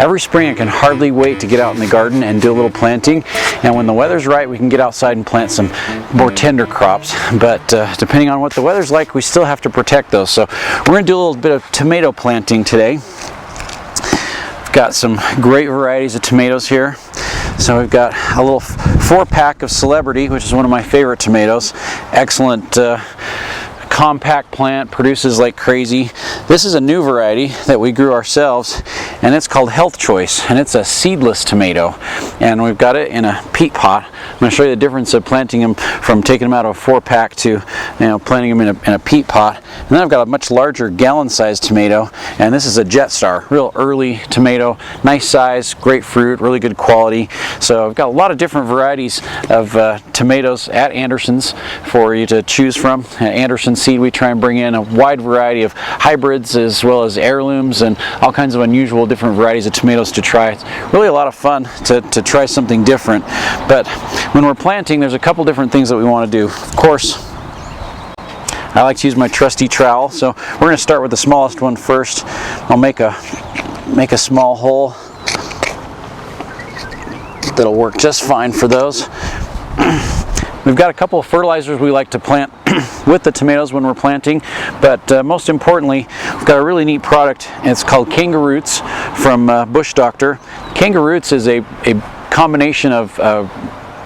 Every spring I can hardly wait to get out in the garden and do a little planting, and when the weather's right we can get outside and plant some more tender crops, but depending on what the weather's like we still have to protect those. So we're going to do a little bit of tomato planting today. We've got some great varieties of tomatoes here. So we've got a little 4-pack of Celebrity, which is one of my favorite tomatoes. Excellent compact plant, produces like crazy. This is a new variety that we grew ourselves, and it's called Health Choice, and it's a seedless tomato, and we've got it in a peat pot. I'm going to show you the difference of planting them from taking them out of a 4-pack to planting them in a peat pot. And then I've got a much larger gallon-sized tomato, and this is a Jetstar, real early tomato, nice size, great fruit, really good quality. So I've got a lot of different varieties of tomatoes at Anderson's for you to choose from. At Anderson Seed we try and bring in a wide variety of hybrids as well as heirlooms and all kinds of unusual different varieties of tomatoes to try. It's really a lot of fun to try something different. But when we're planting, there's a couple different things that we want to do. Of course, I like to use my trusty trowel, so we're going to start with the smallest one first. I'll make a small hole. That'll work just fine for those. We've got a couple of fertilizers we like to plant with the tomatoes when we're planting, but most importantly, we've got a really neat product, and it's called Kangaroots from Bush Doctor. Kangaroots is a combination of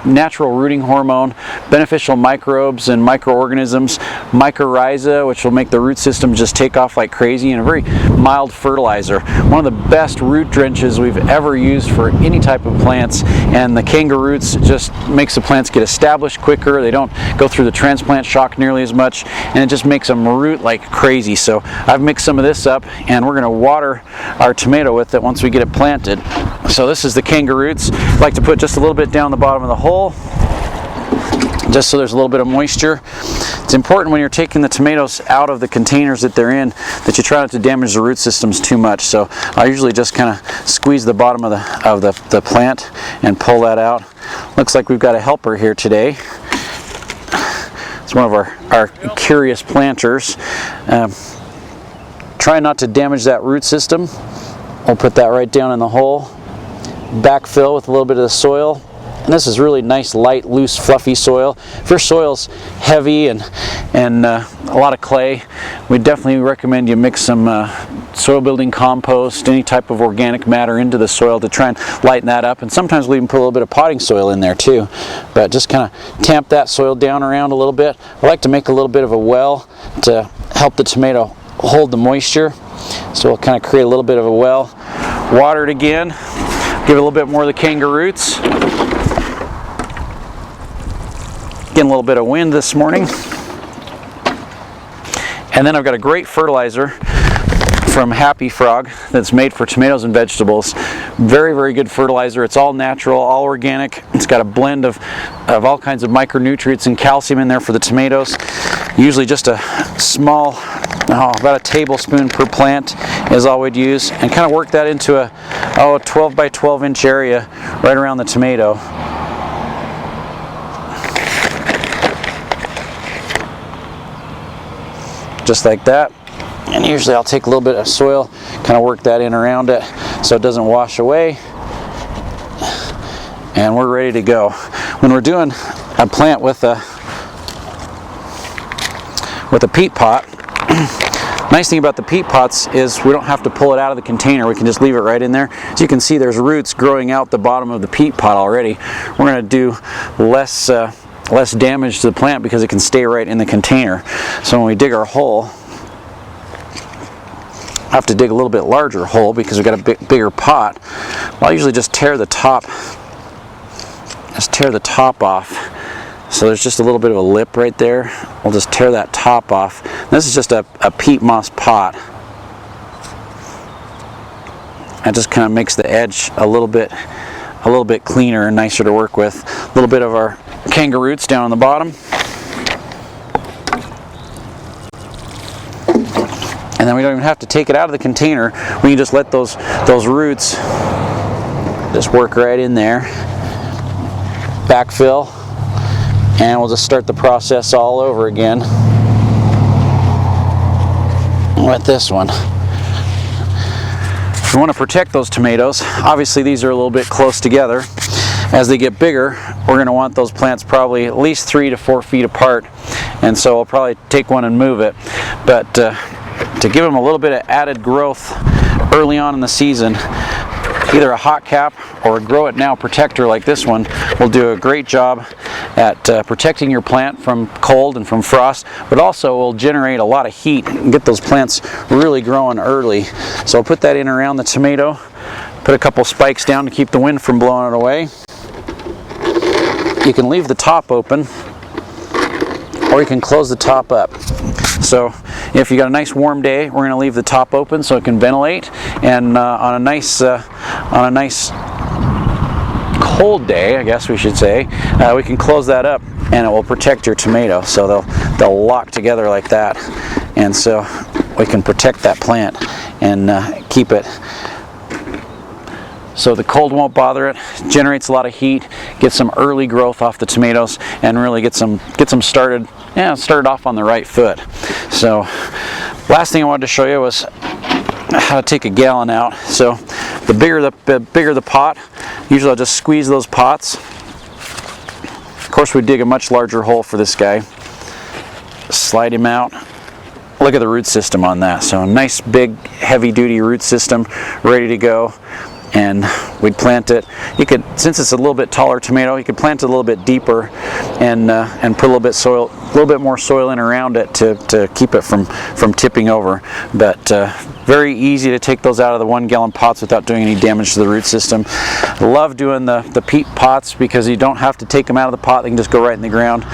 natural rooting hormone, beneficial microbes and microorganisms, mycorrhiza, which will make the root system just take off like crazy, and a very mild fertilizer. One of the best root drenches we've ever used for any type of plants, and the Kangaroots just makes the plants get established quicker. They don't go through the transplant shock nearly as much, and it just makes them root like crazy. So I've mixed some of this up, and we're going to water our tomato with it once we get it planted. So this is the Kangaroots. I like to put just a little bit down the bottom of the hole, just so there's a little bit of moisture. It's important when you're taking the tomatoes out of the containers that they're in that you try not to damage the root systems too much. So I usually just kind of squeeze the bottom of the plant and pull that out. Looks like we've got a helper here today. It's one of our curious planters. Try not to damage that root system. We'll put that right down in the hole. Backfill with a little bit of the soil. And this is really nice, light, loose, fluffy soil. If your soil's heavy and a lot of clay, we definitely recommend you mix some soil building compost, any type of organic matter into the soil to try and lighten that up. And sometimes we even put a little bit of potting soil in there too. But just kind of tamp that soil down around a little bit. I like to make a little bit of a well to help the tomato hold the moisture. So we'll kind of create a little bit of a well. Water it again. Give it a little bit more of the Kangaroots. Getting a little bit of wind this morning. And then I've got a great fertilizer from Happy Frog that's made for tomatoes and vegetables. Very, very good fertilizer. It's all natural, all organic. It's got a blend of all kinds of micronutrients and calcium in there for the tomatoes. Usually just a small, about a tablespoon per plant is all we'd use, and kind of work that into a 12 by 12 inch area right around the tomato. Just like that. And usually I'll take a little bit of soil, kind of work that in around it so it doesn't wash away. And we're ready to go. When we're doing a plant with a peat pot, nice thing about the peat pots is we don't have to pull it out of the container. We can just leave it right in there. As you can see, there's roots growing out the bottom of the peat pot already. We're going to do less damage to the plant because it can stay right in the container. So when we dig our hole, I have to dig a little bit larger hole because we've got a bigger pot. I'll usually just tear the top off. So there's just a little bit of a lip right there. We'll just tear that top off. This is just a peat moss pot. That just kind of makes the edge a little bit cleaner and nicer to work with. A little bit of our Kangaroots down on the bottom. And then we don't even have to take it out of the container. We can just let those roots just work right in there. Backfill, and we'll just start the process all over again. with this one. We want to protect those tomatoes. Obviously these are a little bit close together. As they get bigger, we're going to want those plants probably at least 3 to 4 feet apart, and so I'll probably take one and move it. But to give them a little bit of added growth early on in the season, either a hot cap or a grow it now protector like this one will do a great job at protecting your plant from cold and from frost, but also will generate a lot of heat and get those plants really growing early. So I'll put that in around the tomato, put a couple spikes down to keep the wind from blowing it away. You can leave the top open, or you can close the top up. So if you got a nice warm day, we're going to leave the top open so it can ventilate, and on a nice cold day, I guess we should say, we can close that up and it will protect your tomato. So they'll lock together like that, and so we can protect that plant and keep it so the cold won't bother it. Generates a lot of heat, gets some early growth off the tomatoes, and really gets them started off on the right foot. So last thing I wanted to show you was how to take a gallon out. So the bigger the pot, usually I'll just squeeze those pots. Of course we dig a much larger hole for this guy. Slide him out. Look at the root system on that. So a nice big heavy duty root system ready to go. And we'd plant it. You could, since it's a little bit taller tomato, you could plant it a little bit deeper and put a little bit more soil in around it to keep it from tipping over. But very easy to take those out of the 1 gallon pots without doing any damage to the root system. I love doing the peat pots because you don't have to take them out of the pot. They can just go right in the ground.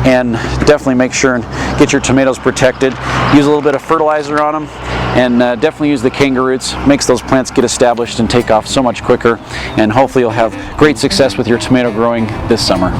And definitely make sure and get your tomatoes protected. Use a little bit of fertilizer on them, and definitely use the Kanga Roots. Makes those plants get established and take off so much quicker, and hopefully you'll have great success with your tomato growing this summer.